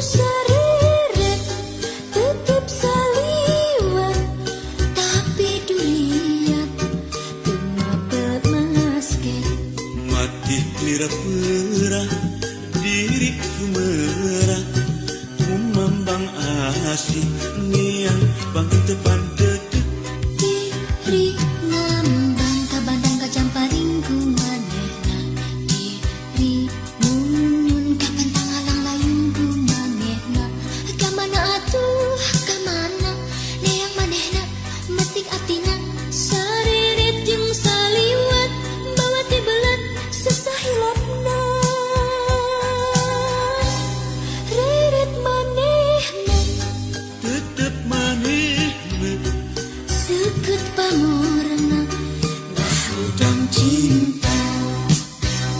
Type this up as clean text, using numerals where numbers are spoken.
sariret tutup saliwat tapi duriat tumapel masket mati mira-pira diriku merah kumambang asih niang bangkit depan